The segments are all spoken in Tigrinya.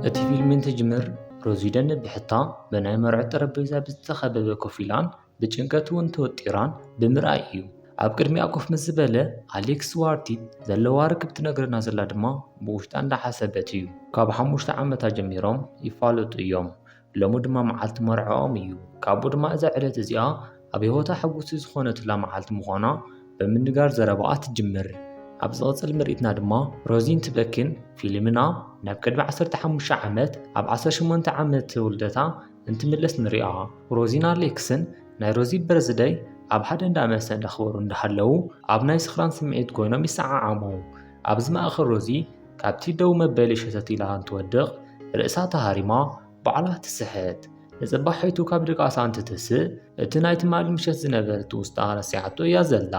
እቲ ፊልም እንትጅምር ሮዚ ደንብ ብሕታ ብናይ መርዑ ጠረጴዛ ብዝተኸበበ ኮፍ ኢላን ብጭንቀት እውን ተወጢራን ብምርኣይ እዩ። ኣብ ቅድሚኣ ኮፍ ምስ ዝበለ ኣሌክስ ዋርቲት ዘለዋ ርክብ ትነግረና ዘላ ድማ ብውሽጣ እንዳሓሰበት እዩ። ካብ 5 ዓመታት ጀሚሮም ይፋለጡ እዮም። ሎሚ ድማ መዓልቲ መርዖኦም እዩ። ካብኡ ድማ እዛ ዕለት እዚኣ ኣብ ህይወታ ሕጉስቲ ዝኾነትላ መዓልቲ ምዃና ብምንጋር ዘረባኣ ትጅምር። ኣብ ዝቕፅል ምርኢትና ድማ ሮዚን ትበክን ፊልምና ናብ ቅድሚ 15 ዓመት ኣብ 18 ዓመት ውልደታ እንትምለስ ንሪኣ። ሮዚን ኣሌክስን ናይ ሮዚ በርዝደይ ኣብ ሓደ እንዳመስተ እንዳኽበሩ እንዳሃለዉ ኣብ ናይ ስኽራን ስምዒት ኮይኖም ይሰዓዓሙ። ኣብዚ ማእኸል ሮዚ ካብቲ ደው መበሊ ሸተት ኢላ እንትወድቕ ርእሳ ተሃሪማ ባዕላ ትስሕት። ንጽባሕ ካብ ድቃሳ እንትትስእ እቲ ናይቲ ማሊ ምሸት ዝነበረ ትውስታ ረሲዓቶ እያ ዘላ።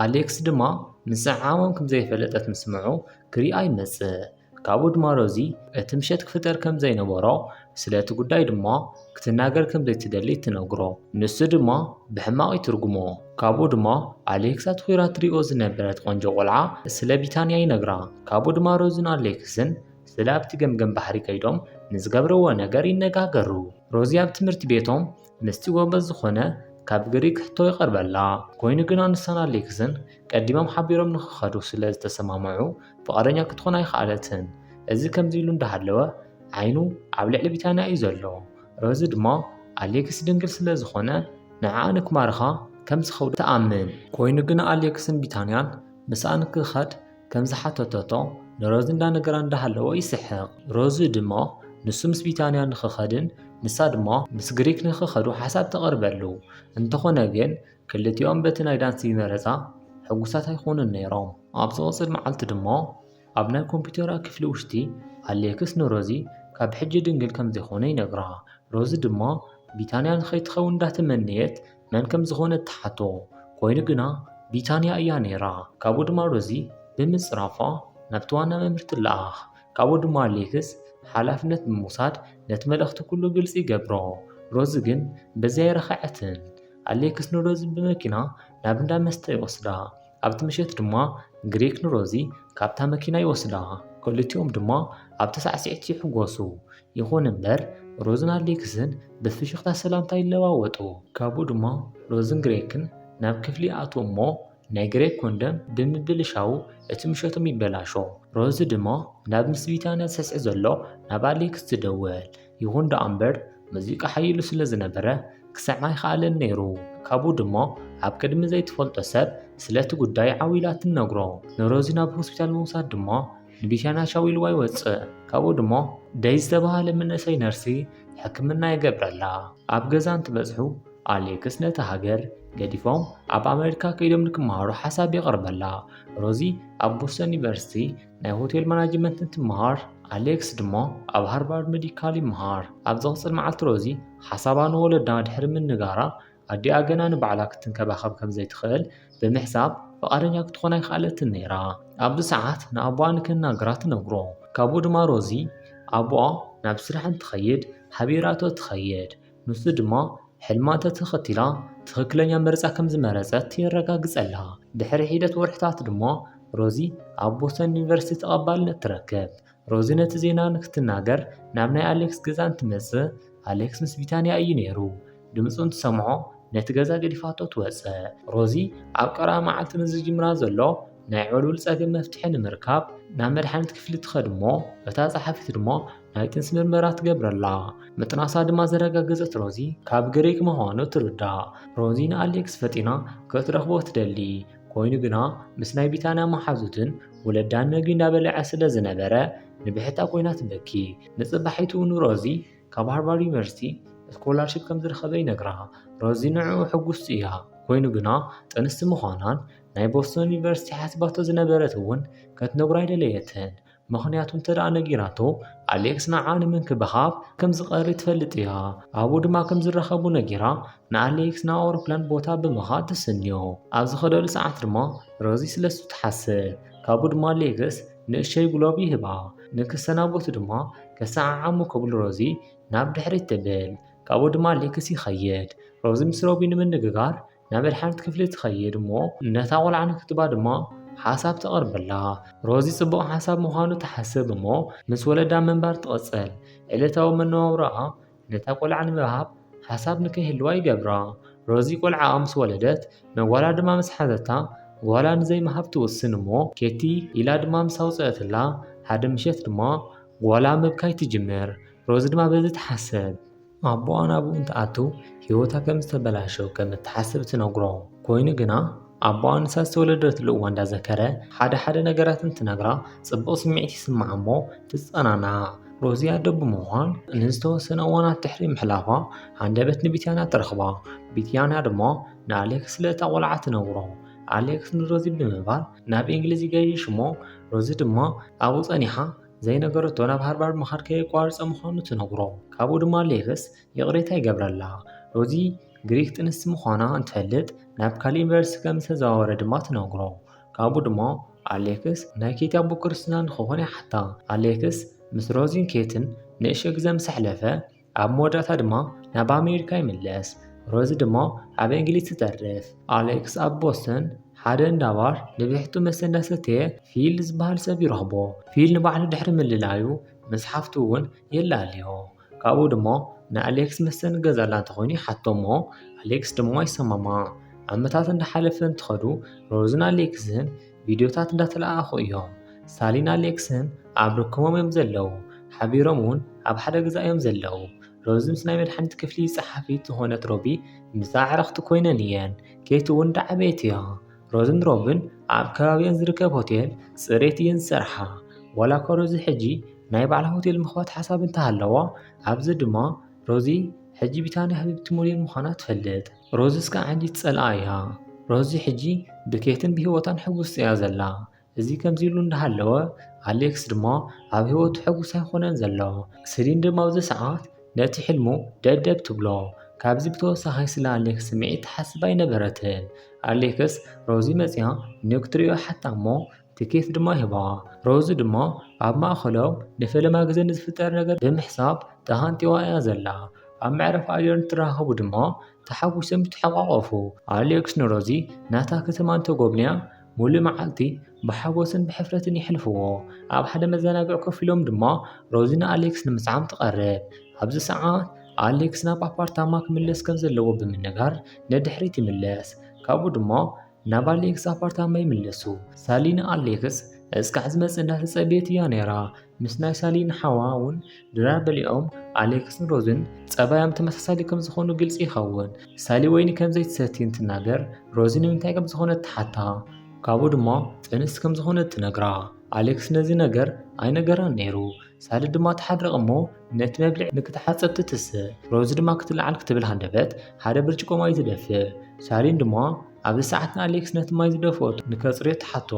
ኣሌክስ ድማ ምስዓሞም ከም ዘይፈለጠት ምስምዑ ክሪኣ ይመጽእ። ካብኡ ድማ ሮዚ እቲ ምሸት ክፍጠር ከም ዘይነበሮ ስለቲ ጉዳይ ድማ ክትናገር ከም ዘይትደሊ ትነግሮ። ንሱ ድማ ብሕማቕ ይትርጉሞ። ካብኡ ድማ ኣሌክስ ኣትኺራ ትሪኦ ዝነበረት ቆንጆ ቆልዓ ስለ ቢታንያ ይነግራ። ካብኡ ድማ ሮዝን ኣሌክስን ስለ ኣብቲ ገምገም ባሕሪ ከይዶም ንዝገብረዎ ነገር ይነጋገሩ። ሮዚ ኣብ ትምህርቲ ቤቶም ምስቲ ጎበዝ ዝኾነ ካብ ግሪክ ሕቶ ይቐርበላ። ኮይኑ ግን ንሳን ኣሌክስን ቀዲሞም ሓቢሮም ንኽኸዱ ስለ ዝተሰማምዑ ፍቓደኛ ክትኾን ኣይከኣለትን። እዚ ከምዚ ኢሉ እንዳሃለወ ዓይኑ ኣብ ልዕሊ ቢታንያ እዩ ዘሎ። ሮዚ ድማ ኣሌክስ ድንግል ስለ ዝኾነ ንዓኣ ንክማርኻ ከም ዝኸውድ ተኣምን። ኮይኑ ግን ኣሌክስን ቢታንያን ምስኣ ንክኸድ ከም ዝሓተተቶ ንሮዚ እንዳነገራ እንዳሃለወ ይስሕቕ። ሮዚ ድማ ንሱ ምስ ቢታንያ ንኽኸድን ንሳ ድማ ምስ ግሪክ ንኽኸዱ ሓሳብ ተቐርበሉ። እንተኾነ ግን ክልቲኦም በቲ ናይ ዳንሲ መረፃ ሕጉሳት ኣይኮኑን ነይሮም። ኣብ ዝቕፅል መዓልቲ ድማ ኣብ ናይ ኮምፒውተራ ክፍሊ ውሽጢ ኣሌክስ ንሮዚ ካብ ሕጂ ድንግል ከም ዘይኾነ ይነግራ። ሮዚ ድማ ቢታንያ ንኸይትኸውን እንዳተመነየት መን ከም ዝኾነት ተሓቶ። ኮይኑ ግና ቢታንያ እያ ነይራ። ካብኡ ድማ ሮዚ ብምፅራፏ ናብቲ ዋና መምህር ትለኣኽ። ካብኡ ድማ ኣሌክስ ሓላፍነት ብምውሳድ ነቲ መልእኽቲ ኩሉ ግልፂ ይገብሮ። ሮዚ ግን በዚያ ይረኽዐትን። ኣሌክስ ንሮዚ ብመኪና ናብ እንዳ መስተ ይወስዳ። ኣብቲ ምሸት ድማ ግሪክ ንሮዚ ካብታ መኪና ይወስዳ። ክልቲኦም ድማ ኣብቲ ሳዕስዒት ይሕጎሱ። ይኹን እምበር ሮዝን ኣሌክስን ብፍሽኽታ ሰላምታ ይለዋወጡ። ካብኡ ድማ ሮዝን ግሪክን ናብ ክፍሊ ኣትዎ እሞ ናይ ግሪክ ኮንደም ብምብልሻው እቲ ምሸቶም ይበላሾ። ሮዚ ድማ ናብ ምስ ቢታንያ ዝስዕስዕ ዘሎ ናብ ኣሌክስ ትደውል። ይኹን ደኣ እምበር ሙዚቃ ሓይሉ ስለ ዝነበረ ክሰምዓ ይከኣለን ነይሩ። ካብኡ ድማ ኣብ ቅድሚ ዘይትፈልጦ ሰብ ስለቲ ጉዳይ ዓዊላ ትነግሮ። ንሮዚ ናብ ሆስፒታል ምውሳድ ድማ ንቢታንያ ሻዊልዋ ይወፅእ። ካብኡ ድማ ደይ ዝተባሃለ መንእሰይ ነርሲ ሕክምና ይገብረላ። ኣብ ገዛ እንትበጽሑ ኣሌክስ ነቲ ሃገር ገዲፎም ኣብ ኣሜሪካ ከይዶም ንክመሃሩ ሓሳብ የቕርበላ። ሮዚ ኣብ ቦስተን ዩኒቨርሲቲ ናይ ሆቴል ማናጅመንት እንትመሃር ኣሌክስ ድማ ኣብ ሃርቫርድ ሜዲካል ይመሃር። ኣብ ዝቕፅል መዓልቲ ሮዚ ሓሳባ ንወለዳ ድሕሪ ምንጋራ ኣዲኣ ገና ንባዕላ ክትንከባኸብ ከም ዘይትኽእል ብምሕሳብ ፍቓደኛ ክትኾን ኣይከኣለትን ነይራ። ኣብዚ ሰዓት ንኣቦኣ ንክናገራ ትነግሮ። ካብኡ ድማ ሮዚ ኣቦኣ ናብ ስራሕ እንትኸይድ ሓቢራቶ ትኸይድ። ንሱ ድማ ሕልማታ ተኸቲላ ትኽክለኛ መርፃ ከም ዝመረፀት የረጋግፀላ። ድሕሪ ሒደት ወርሕታት ድማ ሮዚ ኣብ ቦስተን ዩኒቨርሲቲ ተቐባልነት ትረክብ። ሮዚ ነቲ ዜና ንክትናገር ናብ ናይ ኣሌክስ ገዛ እንትመጽእ ኣሌክስ ምስ ቢታንያ እዩ ነይሩ። ድምፁ እንትሰምዖ ነቲ ገዛ ገዲፋቶ ትወፅእ። ሮዚ ኣብ ቀረባ መዓልቲ ንዝጅምራ ዘሎ ናይ ዕሉል ፀገም መፍትሒ ንምርካብ ናብ መድሓኒት ክፍሊ ትኸድ እሞ እታ ጸሓፊት ድማ ናይ ጥንሲ ምርመራ ትገብረላ። ምጥናሳ ድማ ዘረጋገፀት ሮዚ ካብ ግሪክ ምዃኑ ትርዳእ። ሮዚ ንኣሌክስ ፈጢና ክትረኽቦ ትደሊ። ኮይኑ ግና ምስ ናይ ቢታንያ መሓዙትን ወለዳን ምግቢ እንዳበልዐ ስለ ዝነበረ ንብሕታ ኮይና ትበኪ። ንጽባሒቱ ንሮዚ ካብ ሃርቫርድ ዩኒቨርሲቲ ስኮላርሽፕ ከም ዝረኸበ ይነግራ። ሮዚ ንዕኡ ሕጉስቲ እያ። ኮይኑ ግና ጥንስቲ ምዃናን ናይ ቦስተን ዩኒቨርሲቲ ሓስባቶ ዝነበረት እውን ከትነግሮ ኣይደለየትን። ምክንያቱ እንተደኣ ነጊራቶ ኣሌክስ ንዓኣ ንምንክብኻብ ከም ዝቐሪ ትፈልጥ እያ። ኣብኡ ድማ ከም ዝረኸቡ ነጊራ ንኣሌክስ ናብ ኣውሮፕላን ቦታ ብምኻድ ትስንዮ። ኣብ ዝኸደሉ ሰዓት ድማ ሮዚ ስለሱ ትሓስብ። ካብኡ ድማ ኣሌክስ ንእሽተይ ግሎብ ይህባ። ንክሰናበቱ ድማ ከሰዓዓሙ ከብሉ ሮዚ ናብ ድሕሪት ትብል። ካብኡ ድማ ኣሌክስ ይኸይድ። ሮዚ ምስ ሮቢ ንምንግጋር ናብ መድሓኒት ክፍሊ ትኸይድ እሞ ነታ ቆልዓ ንክትባ ድማ ሓሳብ ተቕርበላ። ሮዚ ጽቡቕ ሓሳብ ምዃኑ ተሓስብ እሞ ምስ ወለዳ ምንባር ትቐጽል። ዕለታዊ መነባብሮኣ ነታ ቆልዓ ንምሃብ ሓሳብ ንከይህልዋ ይገብራ። ሮዚ ቆልዓኣ ምስ ወለደት መጓላ ድማ ምስ ሓዘታ ጓላ ንዘይምሃብ ትውስን እሞ ኬቲ ኢላ ድማ ምስ ኣውፅአትላ ሓደ ምሸት ድማ ጓላ ምብካይ ትጅምር። ሮዚ ድማ በዚ ትሓስብ። ኣቦኣ ናብኡ እንትኣቱ ህይወታ ከም ዝተበላሸው ከም እትሓስብ ትነግሮ። ኮይኑ ግና ኣቦኣ ንሳ ዝተወለደትሉ እዋን እንዳዘከረ ሓደ ነገራት እንትነግራ ጽቡቕ ስምዒት ይስምዓ እሞ ትጸናናዕ። ሮዚ ኣደ ብምዃን ንዝተወሰነ እዋናት ድሕሪ ምሕላፋ ሃንደበት ንቢትያና ትረኽባ። ቢትያና ድማ ንኣሌክስ ስለእታ ቆልዓ ትነግሮ። ኣሌክስ ንሮዚ ብምባል ናብ እንግሊዝ ይገይሽ እሞ ሮዚ ድማ ኣብኡ ጸኒሓ ዘይነገረቶ ናብ ሃርቫርድ ምኻድ ከየቋርፀ ምዃኑ ትነግሮ። ካብኡ ድማ ኣሌክስ ይቕሬታ ይገብረላ። ሮዚ ግሪክ ጥንስቲ ምዃና እንትፈልጥ ናብ ካሊእ ዩኒቨርሲቲ ከም ዝተዘዋወረ ድማ ትነግሮ። ካብኡ ድማ ኣሌክስ ናይ ኬቲ ኣቦ ክርስትና ንክኾን ይሓታ። ኣሌክስ ምስ ሮዚን ኬትን ንእሽቶ ግዜ ምስ ሕለፈ ኣብ መወዳእታ ድማ ናብ ኣሜሪካ ይምለስ። ሮዚ ድማ ኣብ እንግሊዝ ትተርፍ። ኣሌክስ ኣብ ቦስተን ሓደ እንዳባር ንብሕቱ መስተ እንዳሰተየ ፊል ዝበሃል ሰብ ይረኽቦ። ፊል ንባዕሉ ድሕሪ ምልላዩ መፅሓፍቱ እውን የላልዮ። ካብኡ ድማ ንኣሌክስ መስተ ንገዛላ እንተኾይኑ ይሓቶ እሞ ኣሌክስ ድማ ይሰማማዕ። ዓመታት እንዳሓለፈ እንትኸዱ ሮዝን ኣሌክስን ቪድዮታት እንዳተለኣኹ እዮም። ሳሊን ኣሌክስን ኣብ ርክቦም እዮም ዘለዉ። ሓቢሮም እውን ኣብ ሓደ ገዛ እዮም ዘለዉ። ሮዚ ምስ ናይ መድሓኒት ክፍሊ ፀሓፊት ዝኾነት ሮቢ ምሳ ኣዕረኽቲ ኮይነን እየን። ኬት እውን እንዳዓበየት እያ። ሮዝን ሮብን ኣብ ከባቢአን ዝርከብ ሆቴል ፅሬት እየን ዝሰርሓ። ዋላ እኳ ሮዚ ሕጂ ናይ ባዕላ ሆቴል ምኽፋት ሓሳብ እንተሃለዋ ኣብዚ ድማ ሮዚ ሕጂ ቢታንያ ሃቢብቲ ሞዴል ምዃና ትፈልጥ። ሮዚ እስካዕ ሕጂ ትጸልኣ እያ። ሮዚ ሕጂ ብኬትን ብሂወታን ሕጉስቲ እያ ዘላ። እዚ ከምዚ ኢሉ እንዳሃለወ ኣሌክስ ድማ ኣብ ሂወቱ ሕጉስ ኣይኮነን ዘሎ። ሰሊን ድማ ኣብዚ ሰዓት ነቲ ሕልሙ ደደብ ትብሎ። ካብዚ ብተወሳኺ ስለ ኣሌክስ ስምዒት ተሓስብ ኣይነበረትን። ኣሌክስ ሮዚ መፅያ ንክትሪኦ ሓታ እሞ ትኬት ድማ ሂባ። ሮዚ ድማ ኣብ ማእኸሎም ንፈለማ ግዜ ንዝፍጠር ነገር ብምሕሳብ ተሃንጢዋ እያ ዘላ። ኣብ መዕረፊ ኣየር እንትራኸቡ ድማ ተሓጒሶም ይተሓቋቐፉ። ኣሌክስ ንሮዚ ናታ ከተማ እንተጎብንያ ሙሉእ መዓልቲ ብሓጎስን ብሕፍረትን ይሕልፍዎ። ኣብ ሓደ መዘናግዒ ኮፍ ኢሎም ድማ ሮዚ ንኣሌክስ ንምስዓም ትቐርብ። ኣብዚ ሰዓት ኣሌክስ ናብ ኣፓርታማ ክምለስ ከም ዘለዎ ብምንጋር ንድሕሪት ይምለስ። ካብኡ ድማ ናብ ኣሌክስ ኣፓርታማ ይምለሱ። ሳሊን ኣሌክስ እስካዕ ዝመፅእ እንዳተፀበየት እያ ነይራ። ምስ ናይ ሳሊን ሓዋ እውን ድራር በሊኦም ኣሌክስን ሮዝን ፀባዮም ተመሳሳሊ ከም ዝኾኑ ግልፂ ይኸውን። ሳሊ ወይኒ ከም ዘይትሰቲ እንትናገር ሮዚ ንምንታይ ከም ዝኾነት ትሓታ። ካብኡ ድማ ጥንስቲ ከም ዝኾነት ትነግራ። ኣሌክስ ነዚ ነገር ኣይነገራን ነይሩ። ሳሊ ድማ ተሓድረቕ እሞ ነቲ መብልዕ ንክትሓፀብ ትትስእ። ሮዚ ድማ ክትለዓል ክትብል ሃንደበት ሓደ ብርጭቆ ማይ ትደፍእ። ሳሊን ድማ ኣብዚ ሰዓት ንኣሌክስ ነቲ ማይ ዝደፍኦቱ ንከፅርዮ ትሓቶ።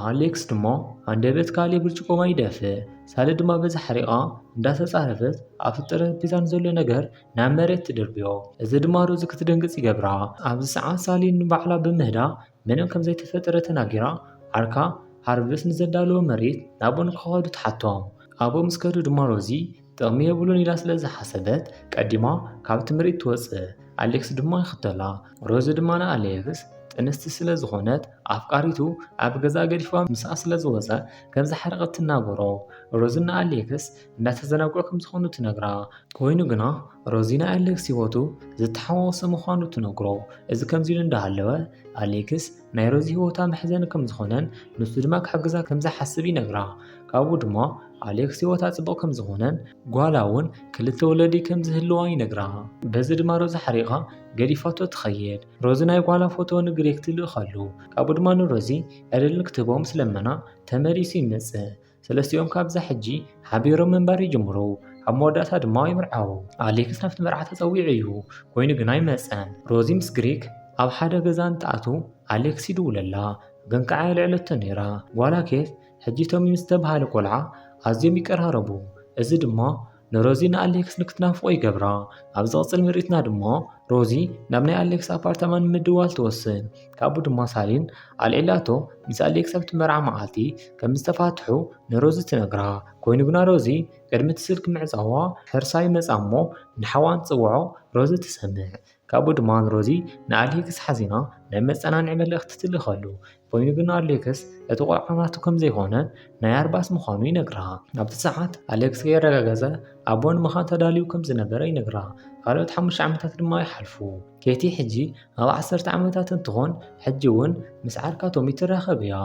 ኣሌክስ ድማ ሃንደበት ካሊእ ብርጭቆ ማይ ይደፍእ። ሳሊ ድማ በዚ ሓሪቓ እንዳተፃረፈት ኣብ ጠረጴዛን ዘሎ ነገር ናብ መሬት ትድርብዮ። እዚ ድማ ሮዚ ክትደንግፅ ይገብራ። ኣብዚ ሰዓት ሳሊን ንባዕላ ብምህዳ ምንም ከም ዘይተፈጠረ ተናጊራ ዓርካ ሃርቨስ ንዘዳለዎ መሬት ናብኡ ንክኸዱ ትሓቶም። ኣብኡ ምስ ከዱ ድማ ሮዚ ጥቕሚ የብሉን ኢላ ስለ ዝሓሰበት ቀዲማ ካብቲ ምርኢት ትወፅእ። ኣሌክስ ድማ ይኽተላ። ሮዚ ድማ ንኣሌክስ ጥንስቲ ስለ ዝኾነት ኣፍቃሪቱ ኣብ ገዛ ገዲፏ ምስኣ ስለ ዝወፀ ከም ዝሓረቐት ትናገሮ። ሮዚ ንኣሌክስ እንዳተዘናግዑ ከም ዝኾኑ ትነግራ። ኮይኑ ግና ሮዚ ናይ ኣሌክስ ሂወቱ ዝተሓዋወሰ ምዃኑ ትነግሮ። እዚ ከምዚ ኢሉ እንዳሃለወ ኣሌክስ ናይ ሮዚ ሂወታ መሕዘኒ ከም ዝኾነን ንሱ ድማ ክሕግዛ ከም ዝሓስብ ይነግራ። ካብኡ ድማ ኣሌክስ ሂወታ ጽቡቕ ከም ዝኾነን ጓላ እውን ክልተ ወለዲ ከም ዝህልዋ ይነግራ። በዚ ድማ ሮዚ ሓሪቓ ገዲፋቶ ትኸይድ። ሮዚ ናይ ጓላ ፎቶ ንግሬክ ትልእኸሉ። ካብኡ ድማ ንሮዚ ዕድል ንክትቦም ስለመና ተመሊሱ ይመጽእ። ሰለስቲኦም ካብዛ ሕጂ ሓቢሮም ምንባር ይጅምሩ። ኣብ መወዳእታ ድማ ይምርዓው። ኣሌክስ ናብቲ መርዓ ተፀዊዑ እዩ። ኮይኑ ግና ይመፀን። ሮዚ ምስ ግሪክ ኣብ ሓደ ገዛ እንትኣቱ ኣሌክስ ይድውለላ ግን ከዓ የልዕለቶ ነይራ። ጓላ ኬት ሕጂ ቶሚ ምስ ተባሃለ ቆልዓ ኣዝዮም ይቀራረቡ። እዚ ድማ ንሮዚ ንኣሌክስ ንክትናፍቆ ይገብራ። ኣብ ዝቕፅል ምርኢትና ድማ ሮዚ ናብ ናይ ኣሌክስ ኣፓርታማ ንምድዋል ትወስን። ካብኡ ድማ ሳሊን ኣልዒላቶ ምስ ኣሌክስ ኣብቲ መርዓ መዓልቲ ከም ዝተፋትሑ ንሮዚ ትነግራ። ኮይኑ ግና ሮዚ ቅድሚ እቲ ስልኪ ምዕፃዋ ሕርሳ ይመፃ እሞ ንሓዋን ትፅውዖ ሮዚ ትሰምዕ። ካብኡ ድማ ንሮዚ ንኣሌክስ ሓዚና ናይ መፀናንዒ መልእኽቲ ትልኸሉ ኮይኑ ግን ኣሌክስ እቲ ቆልዓናቱ ከም ዘይኮነን ናይ ኣርባስ ምዃኑ ይነግርሃ። ኣብቲ ሰዓት ኣሌክስ ከይረጋገፀ ኣቦ ንምዃን ተዳልዩ ከም ዝነበረ ይነግርሃ። ካልኦት 5 ዓመታት ድማ ይሓልፉ። ኬቲ ሕጂ ኣብ 10 ዓመታት እንትኾን ሕጂ እውን ምስ ዓርካ ቶሚ ትራኸብ እያ።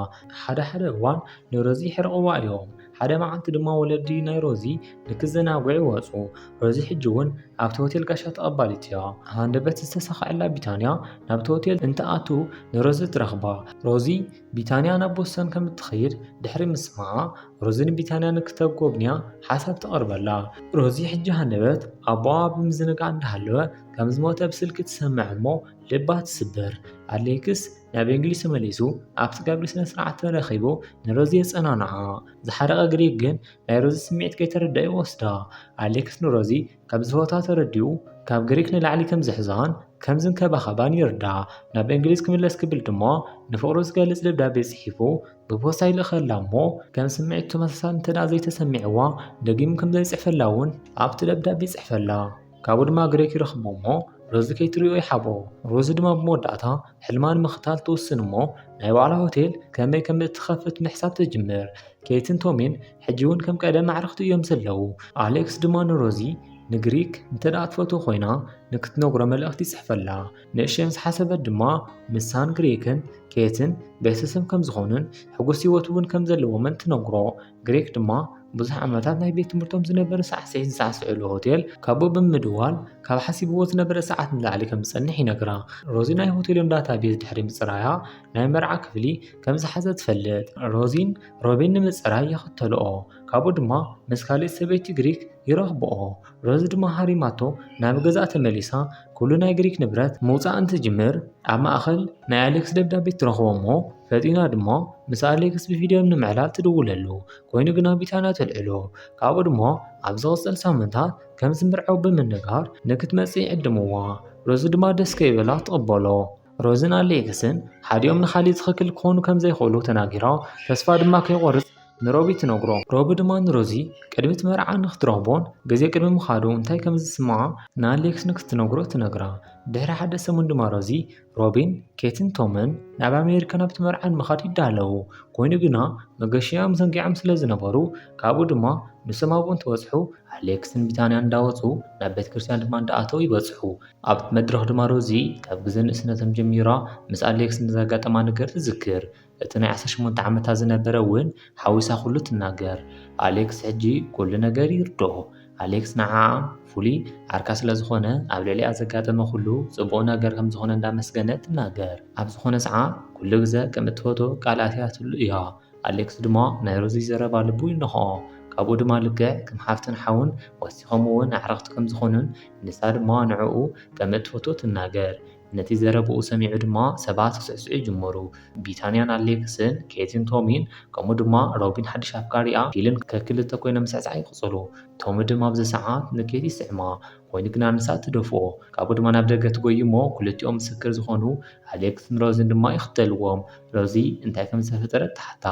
ሓደ እዋን ንሮዚ ይሕርቕዋ እዮም። ሓደ መዓልቲ ድማ ወለዲ ናይ ሮዚ ንክዘናግዑ ይወፁ። ሮዚ ሕጂ እውን ኣብቲ ሆቴል ጋሻ ተቐባሊት እያ። ሃንደበት ዝተሰኻዐላ ቢታንያ ናብቲ ሆቴል እንትኣቱ ንሮዚ ትረኽባ። ሮዚ ቢታንያ ናብ ቦስተን ከም እትኸይድ ድሕሪ ምስማዓ ሮዚ ንቢታንያ ንክተጎብንያ ሓሳብ ተቐርበላ። ሮዚ ሕጂ ሃንደበት ኣቦኣ ብምዝንጋዕ እንዳሃለወ ከም ዝሞተ ብስልኪ ትሰምዕ እሞ ልባ ትስበር። ኣሌክስ ናብ እንግሊዝ ተመሊሱ ኣብቲ ቀብሪ ስነ ስርዓት ተረኺቡ ንሮዚ የፀናንዓ። ዝሓደቐ ግሪክ ግን ናይ ሮዚ ስምዒት ከይተረድአ ይወስዳ። ኣሌክስ ንሮዚ ካብ ዝሆታ ተረዲኡ ካብ ግሪክ ንላዕሊ ከም ዘሕዛን ከም ዝንከባኸባን ይርዳእ። ናብ እንግሊዝ ክምለስ ክብል ድማ ንፍቕሩ ዝገልጽ ደብዳቤ ጽሒፉ ብፖስታ ይልኸላ እሞ ከም ስምዒት ተመሳሳሊ እንተደኣ ዘይተሰሚዕዋ ደጊሙ ከም ዘይፅሕፈላ እውን ኣብቲ ደብዳቤ ይፅሕፈላ። ካብኡ ድማ ግሪክ ይረኽቦ እሞ ሮዚ ከይትሪኦ ይሓቦ። ሮዚ ድማ ብመወዳእታ ሕልማ ንምኽታል ትውስን እሞ ናይ ባዕላ ሆቴል ከመይ ከም እትኸፍት ምሕሳብ ተጅምር። ኬትን ቶሚን ሕጂ እውን ከም ቀደም ኣዕርኽቲ እዮም ዘለዉ። ኣሌክስ ድማ ንሮዚ ንግሪክ እንተደኣ ትፈትዎ ኮይና ንክትነግሮ መልእኽቲ ይፅሕፈላ። ንእሽተይ ምስ ሓሰበት ድማ ምሳን ግሪክን ኬትን ቤተሰብ ከም ዝኾኑን ሕጉስ ሂወት እውን ከም ዘለዎምን ትነግሮ። ግሪክ ድማ ብዙሕ ዓመታት ናይ ቤት ትምህርቶም ዝነበረ ሳዕስዒት ዝሳዕስዕሉ ሆቴል ካብኡ ብምድዋል ካብ ሓሲብዎ ዝነበረ ሰዓት ንላዕሊ ከም ዝፀንሕ ይነግራ። ሮዚ ናይ ሆቴሎም ዳታቤዝ ድሕሪ ምፅራያ ናይ መርዓ ክፍሊ ከም ዝሓዘ ትፈልጥ። ሮዚን ሮቢን ንምፅራይ ይኽተልኦ። ካብኡ ድማ ምስ ካልእ ሰበይቲ ግሪክ ይረኽብኦ። ሮዚ ድማ ሃሪማቶ ናብ ገዛ ተመሊሳ ኩሉ ናይ ግሪክ ንብረት ምውፃእ እንትጅምር ኣብ ማእኸል ናይ ኣሌክስ ደብዳቤ ትረኽቦ እሞ ፈጢና ድማ ምስ ኣሌክስ ብቪድዮ ንምዕላል ትድውለሉ ኮይኑ ግና ቢታንያ ተልዕሎ። ካብኡ ድማ ኣብ ዝቕፅል ሳምንታት ከም ዝምርዐው ብምንጋር ንክትመጽእ ይዕድምዋ። ሮዚ ድማ ደስ ከይበላ ትቕበሎ። ሮዝን ኣሌክስን ሓዲኦም ንኻሊእ ትኽክል ክኾኑ ከም ዘይኽእሉ ተናጊራ ተስፋ ድማ ከይቆርጽ ንሮቢ ትነግሮ። ሮቢ ድማ ንሮዚ ቅድሚት መርዓ ንክትረኽቦን ግዜ ቅድሚ ምኻዱ እንታይ ከም ዝስምዓ ንኣሌክስ ንክትነግሮ ትነግራ። ድሕሪ ሓደ ሰሙን ድማ ሮዚ ሮቢን ኬትን ቶምን ናብ ኣሜሪካ ናብቲ መርዓ ንምኻድ ይዳለዉ። ኮይኑ ግና መገሽያም ዘንጊዖም ስለ ዝነበሩ ካብኡ ድማ ንሶም ኣብኡ እንትበፅሑ ኣሌክስን ቢታንያ እንዳወፁ ናብ ቤተ ክርስቲያን ድማ እንዳኣተው ይበፅሑ። ኣብቲ መድረኽ ድማ ሮዚ ካብ ግዜ ንእስነቶም ጀሚራ ምስ ኣሌክስ ንዘጋጠማ ነገር ትዝክር። እቲ ናይ 18 ዓመታት ዝነበረ እውን ሓዊሳ ኩሉ ትናገር። ኣሌክስ ሕጂ ኩሉ ነገር ይርድኦ። ኣሌክስ ንዓዓ ፍሉይ ዓርካ ስለ ዝኾነ ኣብ ልዕሊኣ ዘጋጠመ ኩሉ ጽቡቕ ነገር ከም ዝኾነ እንዳመስገነ ትናገር። ኣብ ዝኾነ ሰዓት ኩሉ ግዜ ከም እትፈቶ ቃላት እያ ትብሉ እያ። ኣሌክስ ድማ ናይ ሮዚ ዘረባ ልቡ ይነኽኦ። ካብኡ ድማ ልክዕ ከም ሓፍትን ሓውን ወሲኾም እውን ኣዕረኽቲ ከም ዝኾኑን ንሳ ድማ ንዕኡ ከም እትፈቶ ትናገር። ነቲ ዘረብኡ ሰሚዑ ድማ ሰባት ክስዕስዑ ይጅመሩ። ቢታንያን ኣሌክስን ኬትን ቶሚን ከምኡ ድማ ሮቢን ሓድሽ ኣፍቃሪኣ ፊልን ከክልተ ኮይኖም ምስዕሳዕ ይቕፅሉ። ቶሚ ድማ ኣብዚ ሰዓት ንኬት ይስዕማ ኮይኑ ግና ንሳ ትደፍኦ። ካብኡ ድማ ናብ ደገ ትጎይ እሞ ክልቲኦም ምስክር ዝኾኑ ኣሌክስን ሮዝን ድማ ይኽተልዎም። ሮዚ እንታይ ከም ዝተፈጠረ ተሓታ።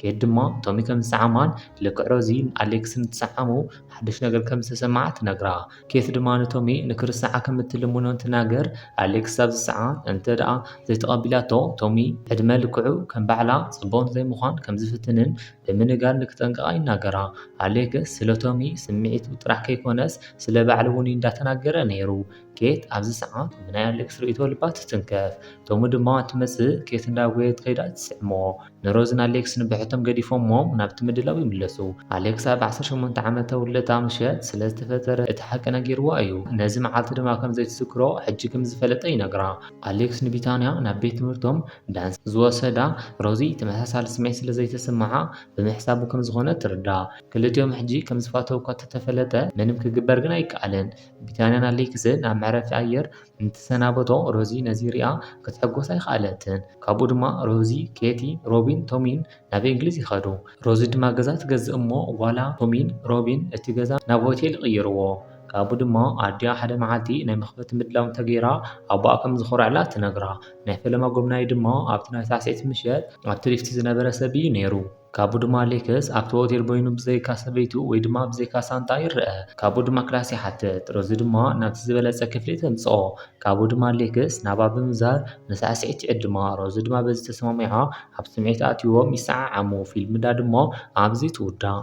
ኬት ድማ ቶሚ ከም ዝሰዓማን ልክዕ ሮዚ ኣሌክስን ትሰዓሙ ሓድሽ ነገር ከም ዝተሰማዓ ትነግራ። ኬት ድማ ንቶሚ ንክርስዓ ከም እትልምኖን ትናገር። ኣሌክስ ኣብዚ ሰዓት እንተ ደኣ ዘይተቐቢላቶ ቶሚ ዕድመ ልክዑ ከም ባዕላ ጽቡቕ ዘይምዃን ከም ዝፍትንን ብምንጋር ንክጠንቀቓ ይናገራ። ኣሌክስ ስለ ቶሚ ስምዒቱ ጥራሕ ከይኮነስ ስለ ባዕሉ እውን እንዳተናገረ ነይሩ። ኬት ኣብዚ ሰዓት ብናይ ኣሌክስ ርእይቶ ልባ ትትንከፍ። ቶሚ ድማ ትመጽእ ኬት እንዳጎየት ከይዳ ትስዕሞ። ንሮዝን ኣሌክስን ብሕቶም ገዲፎሞም ናብቲ ምድላው ይምለሱ። ኣሌክስ ኣብ 18 ዓመተ ውለታ ምሸት ስለ ዝተፈጠረ እቲ ሓቂ ነጊርዋ እዩ። ነዚ መዓልቲ ድማ ከም ዘይትዝክሮ ሕጂ ከም ዝፈለጠ ይነግራ። ኣሌክስ ንቢታንያ ናብ ቤት ትምህርቶም ዳንስ ዝወሰዳ ሮዚ ተመሳሳሊ ስምዒት ስለ ዘይተሰምዓ ብምሕሳቡ ከም ዝኾነ ትርዳ። ክልቲኦም ሕጂ ከም ዝፋተው እኳ ተተፈለጠ ምንም ክግበር ግን ኣይከኣልን። ቢታንያን ኣሌክስን ኣብ መዕረፊ ኣየር እንትሰናበቶ ሮዚ ነዚ ሪኣ ክትሕጎስ ኣይከኣለትን። ካብኡ ድማ ሮዚ ኬቲ ሮቢን ቶሚን ናብ እንግሊዝ ይኸዱ። ሮዚ ድማ ገዛ ትገዝእ እሞ ዋላ ቶሚን ሮቢን እቲ ገዛ ናብ ሆቴል ይቕይርዎ። ካብኡ ድማ ኣዲኣ ሓደ መዓልቲ ናይ መኽፈቲ ምድላው እንተገይራ ኣቦኣ ከም ዝኸርዐላ ትነግራ። ናይ ፈለማ ጎብናይ ድማ ኣብቲ ናይ ሳዕስዒት ምሸት ኣብቲ ሊፍቲ ዝነበረ ሰብ እዩ ነይሩ። ካብኡ ድማ ሌክስ ኣብቲ ሆቴል ኮይኑ ብዘይካ ሰበይቱ ወይ ድማ ብዘይካ ሳንጣ ይርአ። ካብኡ ድማ ክላስ ይሓትት። ሮዚ ድማ ናብቲ ዝበለፀ ክፍሊ ተምፅኦ። ካብኡ ድማ ሌክስ ናባ ብምዛር ንሳዕስዒት ይዕድማ። ሮዚ ድማ በዚ ተሰማሚዓ ኣብ ስምዒት ኣትይዎም ይሰዓዓሙ። ፊልም ዳ ድማ ኣብዚ ትውዳእ።